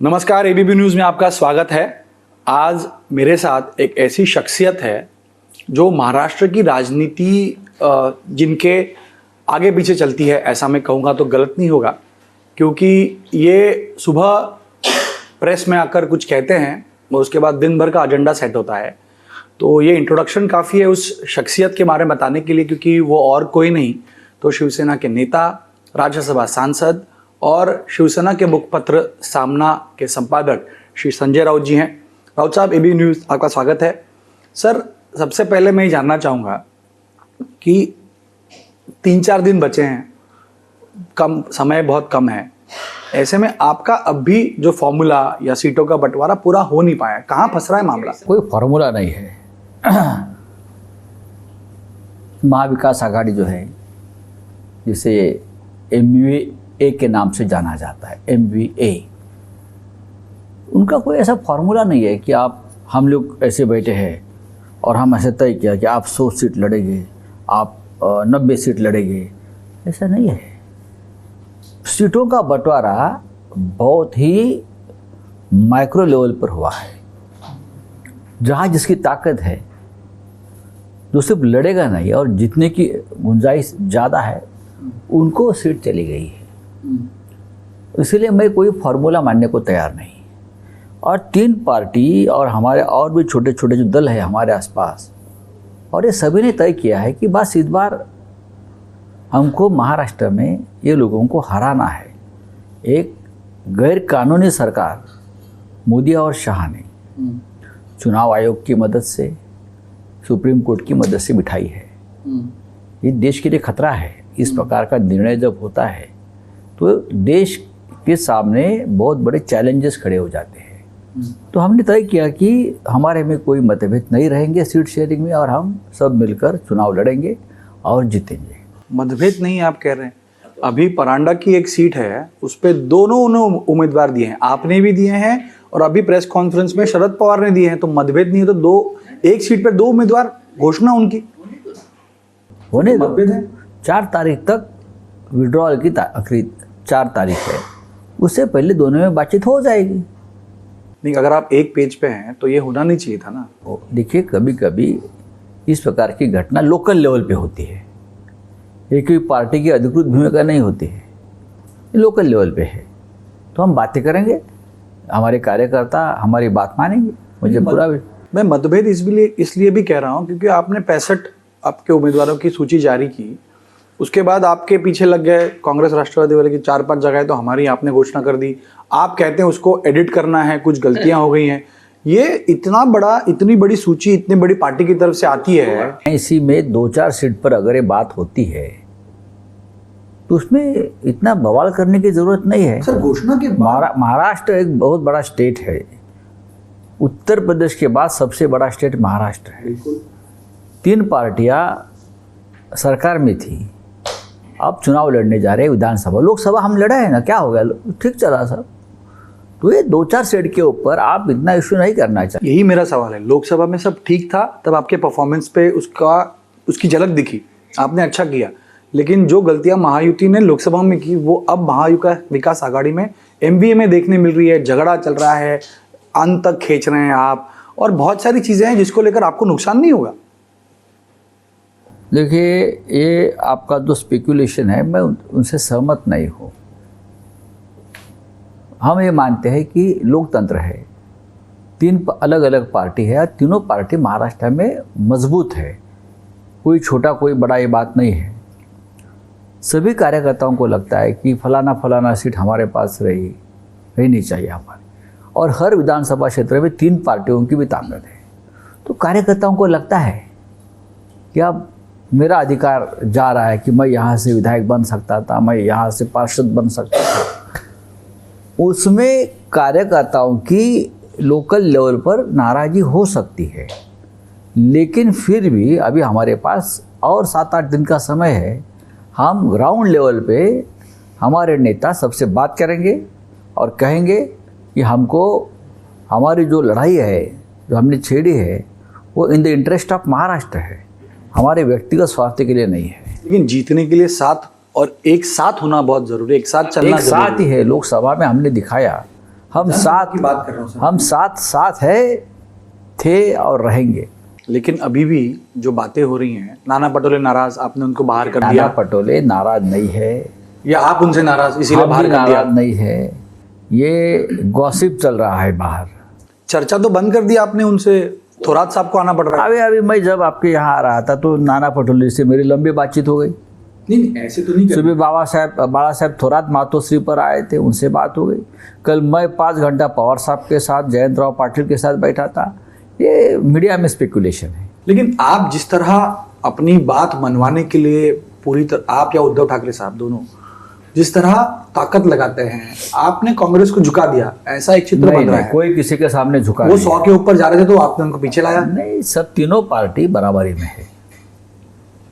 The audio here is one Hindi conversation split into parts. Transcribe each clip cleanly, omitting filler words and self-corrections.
नमस्कार, एबीपी न्यूज़ में आपका स्वागत है। आज मेरे साथ एक ऐसी शख्सियत है जो महाराष्ट्र की राजनीति जिनके आगे पीछे चलती है, ऐसा मैं कहूँगा तो गलत नहीं होगा, क्योंकि ये सुबह प्रेस में आकर कुछ कहते हैं और उसके बाद दिन भर का एजेंडा सेट होता है। तो ये इंट्रोडक्शन काफ़ी है उस शख्सियत के बारे में बताने के लिए, क्योंकि वो और कोई नहीं तो शिवसेना के नेता, राज्यसभा सांसद और शिवसेना के मुखपत्र सामना के संपादक श्री संजय राउत जी हैं। राउत साहब, एबी न्यूज़ आपका स्वागत है। सर, सबसे पहले मैं ये जानना चाहूँगा कि 3-4 दिन बचे हैं, कम समय बहुत कम है, ऐसे में आपका अब भी जो फॉर्मूला या सीटों का बंटवारा पूरा हो नहीं पाया, कहाँ फंस रहा है मामला? कोई फॉर्मूला नहीं है। महाविकास आघाड़ी जो है, जिसे MVA के नाम से जाना जाता है, MVA, उनका कोई ऐसा फॉर्मूला नहीं है कि हम लोग ऐसे बैठे हैं और हम ऐसे तय किया कि आप 100 सीट लड़ेंगे, आप 90 सीट लड़ेंगे, ऐसा नहीं है। सीटों का बंटवारा बहुत ही माइक्रो लेवल पर हुआ है। जहाँ जिसकी ताकत है, जो सिर्फ लड़ेगा नहीं और जीतने की गुंजाइश ज़्यादा है, उनको सीट चली गई है। इसलिए मैं कोई फार्मूला मानने को तैयार नहीं। और 3 पार्टी और हमारे और भी छोटे छोटे जो दल है हमारे आसपास, और ये सभी ने तय किया है कि बस इस बार हमको महाराष्ट्र में ये लोगों को हराना है। एक गैर कानूनी सरकार मोदी और शाह ने चुनाव आयोग की मदद से, सुप्रीम कोर्ट की मदद से बिठाई है। ये देश के लिए खतरा है। इस प्रकार का निर्णय जब होता है तो देश के सामने बहुत बड़े चैलेंजेस खड़े हो जाते हैं। तो हमने तय किया कि हमारे में कोई मतभेद नहीं रहेंगे सीट शेयरिंग में, और हम सब मिलकर चुनाव लड़ेंगे और जीतेंगे। मतभेद नहीं आप कह रहे हैं। अभी परांडा की एक सीट है, उस पर दोनों उम्मीदवार दिए हैं, आपने भी दिए हैं और अभी प्रेस कॉन्फ्रेंस में शरद पवार ने दिए हैं। तो मतभेद नहीं है तो एक सीट पर 2 उम्मीदवार घोषणा उनकी होने दो। मतभेद है। 4 तारीख तक विड्रॉल की आखिरी 4 तारीख है, उससे पहले दोनों में बातचीत हो जाएगी। नहीं, अगर आप एक पेज पे हैं तो ये होना नहीं चाहिए था ना। देखिए, कभी कभी इस प्रकार की घटना लोकल लेवल पे होती है। एक ही पार्टी की अधिकृत भूमिका नहीं होती है, लोकल लेवल पे है। तो हम बातें करेंगे, हमारे कार्यकर्ता हमारी बात मानेंगे। मुझे पूरा मैं मतभेद इसलिए भी कह रहा हूँ क्योंकि आपने 65 आपके उम्मीदवारों की सूची जारी की, उसके बाद आपके पीछे लग गए कांग्रेस राष्ट्रवादी वाले की 4-5 जगह तो हमारी आपने घोषणा कर दी। आप कहते हैं उसको एडिट करना है, कुछ गलतियां हो गई हैं। ये इतनी बड़ी सूची इतनी बड़ी पार्टी की तरफ से आती है। इसी में 2-4 सीट पर अगर ये बात होती है तो उसमें इतना बवाल करने की जरूरत नहीं है। सर, घोषणा के महाराष्ट्र एक बहुत बड़ा स्टेट है। उत्तर प्रदेश के बाद सबसे बड़ा स्टेट महाराष्ट्र है। 3 पार्टियां सरकार में थी, अब चुनाव लड़ने जा रहे हैं। विधानसभा, लोकसभा हम लड़ा है ना, क्या हो गया, ठीक चला सब। तो ये 2-4 सीट के ऊपर आप इतना इश्यू नहीं करना चाहिए। यही मेरा सवाल है। लोकसभा में सब ठीक था, तब आपके परफॉर्मेंस पे उसकी झलक दिखी, आपने अच्छा किया। लेकिन जो गलतियां महायुति ने लोकसभा में की, वो अब महाविकास आघाड़ी में MVA में देखने मिल रही है। झगड़ा चल रहा है, अंत तक खींच रहे हैं आप, और बहुत सारी चीजें हैं जिसको लेकर आपको नुकसान नहीं होगा। देखिए, ये आपका जो स्पेकुलेशन है, मैं उनसे सहमत नहीं हूँ। हम ये मानते हैं कि लोकतंत्र है, 3 अलग अलग पार्टी है, और तीनों पार्टी महाराष्ट्र में मजबूत है। कोई छोटा कोई बड़ा ये बात नहीं है। सभी कार्यकर्ताओं को लगता है कि फलाना सीट हमारे पास रहनी चाहिए हमारी, और हर विधानसभा क्षेत्र में 3 पार्टियों की भी ताकत है। तो कार्यकर्ताओं को लगता है कि अब मेरा अधिकार जा रहा है कि मैं यहाँ से विधायक बन सकता था, मैं यहाँ से पार्षद बन सकता था। उसमें कार्यकर्ताओं की लोकल लेवल पर नाराज़गी हो सकती है, लेकिन फिर भी अभी हमारे पास और 7-8 दिन का समय है। हम ग्राउंड लेवल पे हमारे नेता सबसे बात करेंगे और कहेंगे कि हमको हमारी जो लड़ाई है, जो हमने छेड़ी है, वो in the interest of Maharashtra है, हमारे व्यक्तिगत स्वार्थ के लिए नहीं है। लेकिन जीतने के लिए साथ और एक साथ होना बहुत जरूरी है, एक साथ चलना एक साथ ही है। लोकसभा में हमने दिखाया हम साथ की बात कर रहा हूँ सर। हम साथ है, थे और रहेंगे। लेकिन अभी भी जो बातें हो रही हैं, नाना पटोले नाराज, आपने उनको बाहर कर नाना दिया, पटोले नाराज नहीं है, या आप उनसे नाराज इसीलिए हम बाहर भी कर दिया? नाराज नहीं है, ये गॉसिप चल रहा है बाहर। चर्चा तो बंद कर दी आपने उनसे, थोराट साहब को आना पड़ रहा है। अभी मैं जब आपके यहाँ आ रहा था तो नाना पटोले से मेरी लंबी बातचीत हो गई। नहीं ऐसे तो नहीं सुबह बाबा साहब थोराट मातोश्री पर आए थे, उनसे बात हो गई। कल मैं 5 घंटा पवार साहब के साथ, जयंत राव पाटिल के साथ बैठा था। ये मीडिया में स्पेकुलेशन है। लेकिन आप जिस तरह अपनी बात मनवाने के लिए पूरी तरह, आप या उद्धव ठाकरे साहब दोनों जिस तरह ताकत लगाते हैं, आपने कांग्रेस को झुका दिया, ऐसा एक चित्र बन रहा है। कोई किसी के सामने झुका वो नहीं। 100 के ऊपर जा रहे थे तो आपने उनको पीछे लाया। नहीं, सब तीनों पार्टी बराबरी में है।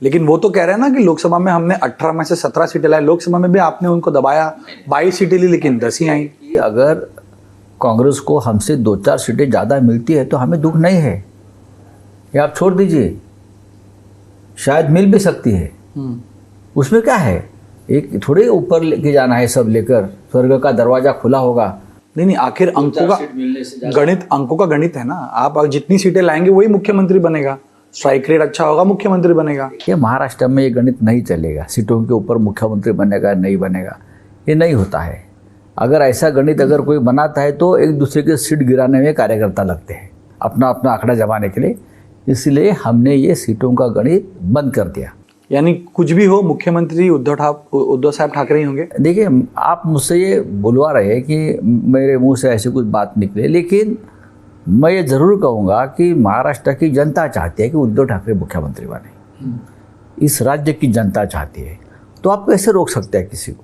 लेकिन वो तो कह रहे हैं ना कि लोकसभा में हमने 18 में से 17 सीटें लाई, लोकसभा में भी आपने उनको दबाया, 22 सीटें ली, लेकिन 10 ही आई। अगर कांग्रेस को हमसे 2-4 सीटें ज़्यादा मिलती है तो हमें दुख नहीं है, ये आप छोड़ दीजिए, शायद मिल भी सकती है। उसमें क्या है, एक थोड़े ऊपर लेके जाना है, सब लेकर स्वर्ग का दरवाजा खुला होगा। नहीं, आखिर अंकों का गणित है ना। आप जितनी सीटें लाएंगे वही मुख्यमंत्री बनेगा, स्ट्राइक रेट अच्छा होगा, मुख्यमंत्री बनेगा। ये महाराष्ट्र में ये गणित नहीं चलेगा, सीटों के ऊपर मुख्यमंत्री बनेगा नहीं बनेगा, ये नहीं होता है। अगर ऐसा गणित अगर कोई बनाता है तो एक दूसरे के सीट गिराने में कार्यकर्ता लगते हैं, अपना अपना आंकड़ा जमाने के लिए। इसलिए हमने ये सीटों का गणित बंद कर दिया। यानी कुछ भी हो, मुख्यमंत्री उद्धव साहब ठाकरे ही होंगे। देखिए, आप मुझसे ये बुलवा रहे हैं कि मेरे मुंह से ऐसी कुछ बात निकले, लेकिन मैं ये ज़रूर कहूँगा कि महाराष्ट्र की जनता चाहती है कि उद्धव ठाकरे मुख्यमंत्री बने। इस राज्य की जनता चाहती है, तो आप कैसे रोक सकते हैं किसी को?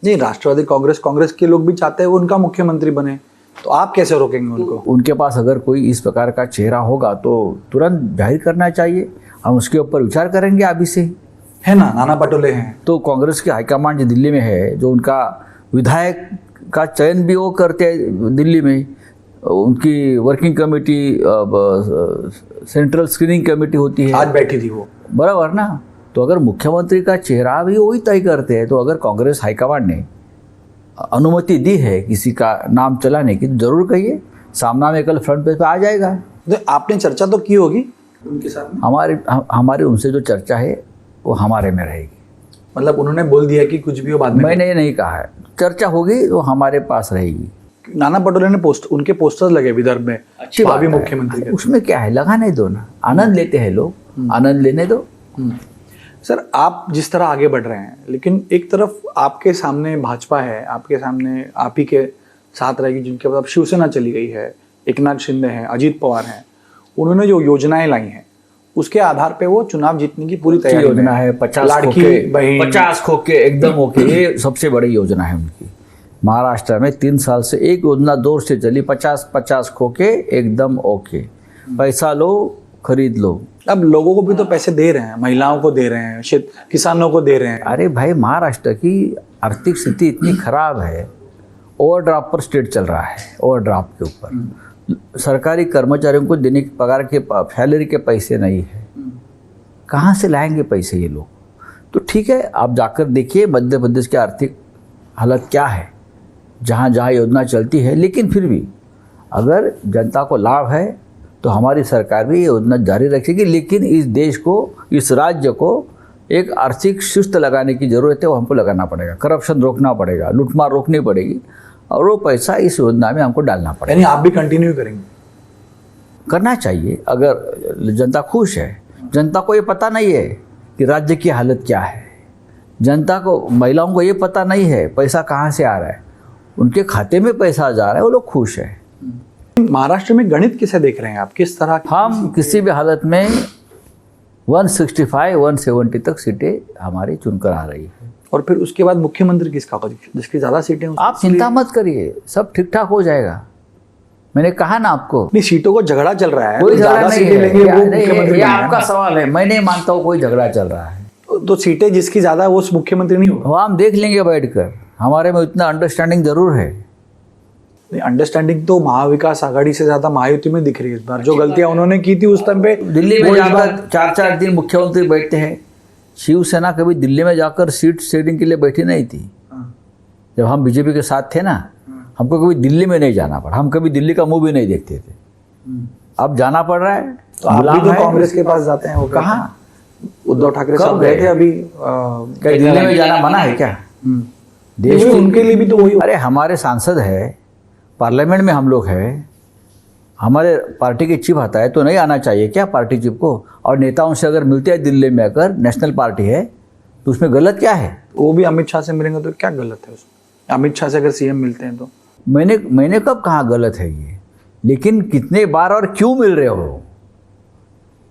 नहीं, राष्ट्रवादी कांग्रेस के लोग भी चाहते हैं वो उनका मुख्यमंत्री बने, तो आप कैसे रोकेंगे उनको? उनके पास अगर कोई इस प्रकार का चेहरा होगा तो तुरंत जाहिर करना चाहिए, हम उसके ऊपर विचार करेंगे अभी से। है ना, नाना पटोले हैं तो कांग्रेस के हाईकमांड जो दिल्ली में है, जो उनका विधायक का चयन भी वो करते हैं दिल्ली में, उनकी working committee, central screening committee होती है, आज बैठी थी वो, बराबर ना। तो अगर मुख्यमंत्री का चेहरा भी वही तय करते हैं, तो अगर कांग्रेस हाईकमांड ने अनुमति दी है किसी का नाम चलाने की, तो जरूर कहिए, सामना में कल फ्रंट पेज पे आ जाएगा। तो आपने चर्चा तो की होगी उनके साथ? हमारी उनसे जो चर्चा है वो हमारे में रहेगी। मतलब उन्होंने बोल दिया कि कुछ भी हो बाद में? मैंने ये नहीं कहा है, चर्चा होगी तो हमारे पास रहेगी। नाना पटोले ने उनके पोस्टर लगे विदर्भ में, अच्छी बात भावी है। मुख्यमंत्री के। उसमें क्या है, लगाने दो ना, आनंद लेते हैं लोग, आनंद लेने दो। सर, आप जिस तरह आगे बढ़ रहे हैं, लेकिन एक तरफ आपके सामने भाजपा है, आपके सामने आप ही के साथ रहेगी, जिनके बाद शिवसेना चली गई है, एकनाथ शिंदे हैं, अजीत पवार हैं। उन्होंने जो योजनाएं लाई हैं उसके आधार पे वो चुनाव जीतने की पूरी तैयारी योजना है। 50 खोखे एकदम ओके, ये सबसे बड़ी योजना है उनकी। महाराष्ट्र में 3 साल से एक योजना दौर से चली, 50 खोखे एकदम ओके, पैसा लो खरीद लो। अब लोगों को भी तो पैसे दे रहे हैं, महिलाओं को दे रहे हैं, किसानों को दे रहे हैं। अरे भाई, महाराष्ट्र की आर्थिक स्थिति इतनी खराब है, ओवरड्राफ्ट पर स्टेट चल रहा है, ओवरड्राफ्ट के ऊपर सरकारी कर्मचारियों को देने की पगार के सैलरी के पैसे नहीं है। कहाँ से लाएंगे पैसे ये लोग? तो ठीक है, आप जाकर देखिए मध्य प्रदेश की आर्थिक हालत क्या है, जहाँ जहाँ योजना चलती है। लेकिन फिर भी अगर जनता को लाभ है तो हमारी सरकार भी ये योजना जारी रखेगी। लेकिन इस देश को, इस राज्य को एक आर्थिक शिस्त लगाने की ज़रूरत है, वो हमको लगाना पड़ेगा। करप्शन रोकना पड़ेगा, लूटमार रोकनी पड़ेगी, और वो पैसा इस योजना में हमको डालना पड़ेगा। यानी आप भी कंटिन्यू करेंगे? करना चाहिए, अगर जनता खुश है। जनता को ये पता नहीं है कि राज्य की हालत क्या है, जनता को, महिलाओं को ये पता नहीं है पैसा कहाँ से आ रहा है, उनके खाते में पैसा जा रहा है, वो लोग खुश है। महाराष्ट्र में गणित किसे देख रहे हैं आप, किस तरह? हम किसी भी हालत में 165-170 तक सीटें हमारी चुनकर आ रही है। और फिर उसके बाद मुख्यमंत्री किसका होगा, जिसकी ज्यादा सीटें? आप चिंता मत करिए, सब ठीक ठाक हो जाएगा। मैंने कहा ना आपको, अपनी सीटों को झगड़ा चल रहा है, कोई तो झगड़ा ज्यादा नहीं सीटें है। लेंगे वो मुख्यमंत्री ये बनेगा आपका ना। सवाल है, मैं नहीं मानता हूँ कोई झगड़ा चल रहा है। तो सीटें जिसकी ज्यादा है वो मुख्यमंत्री नहीं होगा? वो हम देख लेंगे बैठकर, हमारे में इतना अंडरस्टैंडिंग जरूर है। अंडरस्टैंडिंग तो महाविकास आघाड़ी से ज्यादा महायुति में दिख रही है इस बार। जो गलतियां उन्होंने की थी उस टाइम पे, दिल्ली में जाकर 4-4 दिन मुख्यमंत्री बैठते हैं। शिवसेना कभी दिल्ली में जाकर सीट शेयरिंग के लिए बैठी नहीं थी। जब हम बीजेपी के साथ थे ना, हमको कभी दिल्ली में नहीं जाना पड़ा, हम कभी दिल्ली का मुंह भी नहीं देखते थे, अब जाना पड़ रहा है। तो आप भी तो कांग्रेस के पास जाते हैं, वो कहाँ? उद्धव ठाकरे साहब गए थे अभी। क्या दिल्ली में जाना मना है क्या? देश में उनके लिए भी तो वही। अरे हमारे सांसद है, पार्लियामेंट में हम लोग हैं, हमारे पार्टी के चीफ आता है तो नहीं आना चाहिए क्या पार्टी चीफ को? और नेताओं से अगर मिलते हैं दिल्ली में, अगर नेशनल पार्टी है तो उसमें गलत क्या है? वो भी अमित शाह से मिलेंगे तो क्या गलत है उसमें? अमित शाह से अगर सीएम मिलते हैं तो मैंने कब कहा गलत है ये, लेकिन कितने बार और क्यों मिल रहे हो,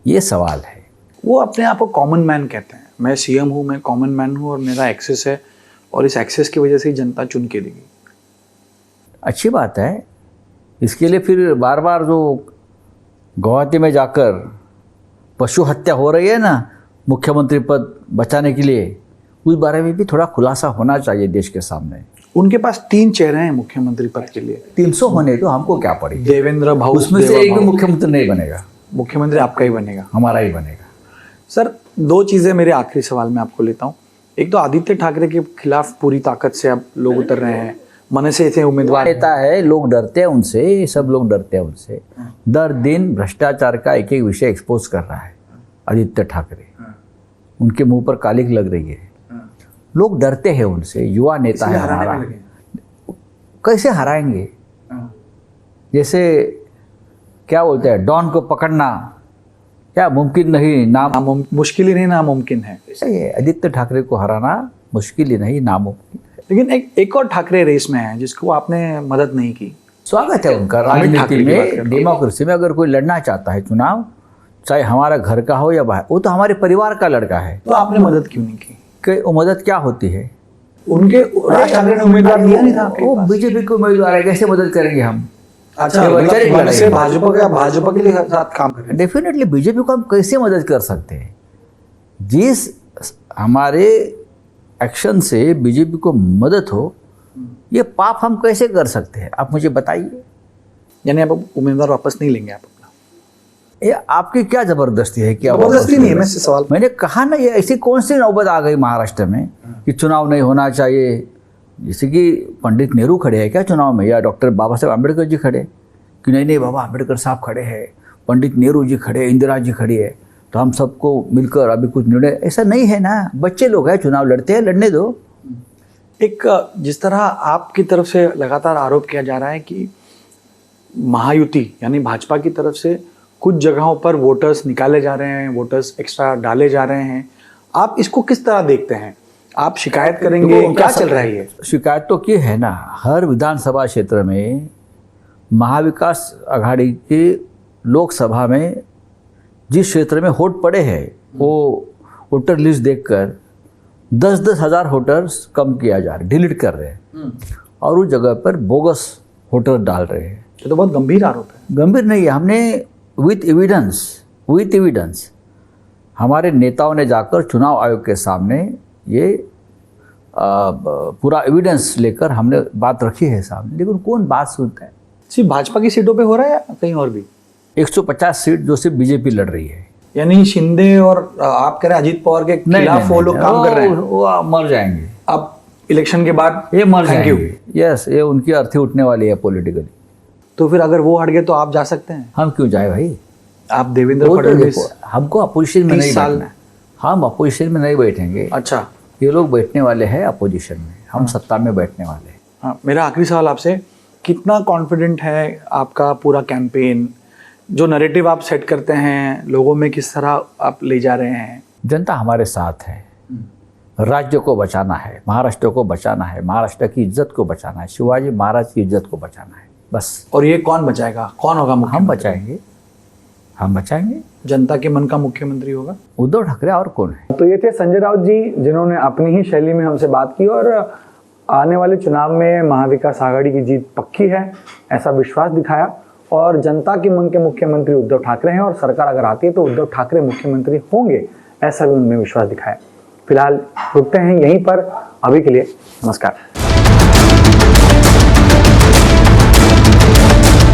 ये सवाल है। वो अपने आप को कॉमन मैन कहते हैं। मैं सीएम हूँ, मैं कॉमन मैन हूँ और मेरा एक्सेस है, और इस एक्सेस की वजह से ही जनता चुन के देगी। अच्छी बात है। इसके लिए फिर बार बार जो गुवाहाटी में जाकर पशु हत्या हो रही है ना मुख्यमंत्री पद बचाने के लिए, उस बारे में भी थोड़ा खुलासा होना चाहिए देश के सामने। उनके पास 3 चेहरे हैं मुख्यमंत्री पद के लिए। 300 होने तो हमको क्या पड़ी, देवेंद्र भाऊ, उसमें से एक भी मुख्यमंत्री नहीं बनेगा। मुख्यमंत्री आपका ही बनेगा, हमारा ही बनेगा। सर 2 चीज़ें मेरे आखिरी सवाल में आपको लेता हूँ। एक तो आदित्य ठाकरे के खिलाफ पूरी ताकत से अब लोग उतर रहे हैं, मन से ऐसे उम्मीदवार नेता है, लोग डरते हैं उनसे, सब लोग डरते हैं उनसे। दर दिन भ्रष्टाचार का एक एक विषय एक्सपोज कर रहा है आदित्य ठाकरे, उनके मुंह पर कालिक लग रही है, लोग डरते हैं उनसे। युवा नेता है हमारा, कैसे हराएंगे? जैसे क्या बोलते हैं, डॉन को पकड़ना क्या मुमकिन नहीं, मुश्किल ही नहीं, नामुमकिन है। ऐसा ही है, आदित्य ठाकरे को हराना मुश्किल ही नहीं, नामुमकिन है। लेकिन एक और ठाकरे रेस में है जिसको आपने मदद नहीं की। स्वागत है उनका। राजनीति में, डेमोक्रेसी में अगर कोई लड़ना चाहता है चुनाव, चाहे हमारा घर का हो या बाहर, वो तो हमारे परिवार का लड़का है, तो आपने मदद क्यों नहीं की? कि वो मदद क्या होती है? उनके राज ठाकरे ने उम्मीदवार दिया नहीं था, वो बीजेपी को उम्मीदवार है, कैसे मदद करेंगे हम? अच्छा, भाजपा के लिए साथ काम करें। डेफिनेटली बीजेपी को हम कैसे मदद कर सकते हैं? जिस हमारे एक्शन से बीजेपी को मदद हो, ये पाप हम कैसे कर सकते हैं? आप मुझे बताइए। यानी आप उम्मीदवार वापस नहीं लेंगे आप अपना? ये आपकी क्या जबरदस्ती है? क्या जबरदस्ती नहीं है, मैं सवाल, मैंने कहा ना, ये ऐसी कौन सी नौबत आ गई महाराष्ट्र में कि चुनाव नहीं होना चाहिए? जैसे कि पंडित नेहरू खड़े हैं क्या चुनाव में, या डॉक्टर बाबा साहब अम्बेडकर जी खड़े कि नहीं बाबा अम्बेडकर साहब खड़े हैं, पंडित नेहरू जी खड़े, इंदिरा जी खड़ी है, तो हम सबको मिलकर अभी कुछ निर्णय? ऐसा नहीं है ना, बच्चे लोग हैं, चुनाव लड़ते हैं, लड़ने दो। एक जिस तरह आपकी तरफ से लगातार आरोप किया जा रहा है कि महायुति यानी भाजपा की तरफ से कुछ जगहों पर वोटर्स निकाले जा रहे हैं, वोटर्स एक्स्ट्रा डाले जा रहे हैं, आप इसको किस तरह देखते हैं? आप शिकायत करेंगे? क्या चल रहा है ये? शिकायत तो की है ना, हर विधानसभा क्षेत्र में महाविकास आघाड़ी के लोकसभा में जिस क्षेत्र में वोट पड़े हैं, वो वोटर लिस्ट देखकर 10-10 हज़ार वोटर्स कम किया जा रहा है, डिलीट कर रहे हैं, और उस जगह पर बोगस वोटर डाल रहे हैं। ये तो बहुत गंभीर आरोप है। गंभीर नहीं है, हमने विथ एविडेंस हमारे नेताओं ने जाकर चुनाव आयोग के सामने ये पूरा एविडेंस लेकर हमने बात रखी है सामने, लेकिन कौन बात सुनता है? सिर्फ भाजपा की सीटों पे हो रहा है या कहीं और भी? 150 सीट जो सिर्फ बीजेपी लड़ रही है, यानी शिंदे और आप कह रहे हैं अजीत पवार के खिलाफ वो लोग काम कर रहे हैं। वो मर जाएंगे अब इलेक्शन के बाद, ये मर जाएंगे। यस, ये उनकी अर्थी उठने वाली है पॉलिटिकली। तो फिर अगर वो हट गए तो आप जा सकते हैं? हम क्यों जाए भाई? आप देवेंद्र फडणवीस, हमको अपोजिशन में नहीं बैठना, हम अपोजिशन में नहीं बैठेंगे। अच्छा, ये लोग बैठने वाले हैं अपोजिशन में, हम सत्ता में बैठने वाले हैं। हाँ, मेरा आखिरी सवाल आपसे, कितना कॉन्फिडेंट है आपका पूरा कैंपेन? जो नैरेटिव आप सेट करते हैं, लोगों में किस तरह आप ले जा रहे हैं? जनता हमारे साथ है, राज्य को बचाना है, महाराष्ट्र को बचाना है, महाराष्ट्र की इज्जत को बचाना है, शिवाजी महाराज की इज्जत को बचाना है, बस। और ये कौन बचाएगा? कौन होगा मुख्यमंत्री? हम बचाएंगे। जनता के मन का मुख्यमंत्री होगा उद्धव ठाकरे, और कौन है? तो ये थे संजय राउत जी, जिन्होंने अपनी ही शैली में हमसे बात की और आने वाले चुनाव में महाविकास आघाड़ी की जीत पक्की है ऐसा विश्वास दिखाया, और जनता के मन के मुख्यमंत्री उद्धव ठाकरे हैं, और सरकार अगर आती है तो उद्धव ठाकरे मुख्यमंत्री होंगे ऐसा भी उनमें विश्वास दिखाया। फिलहाल रुकते हैं यहीं पर, अभी के लिए नमस्कार।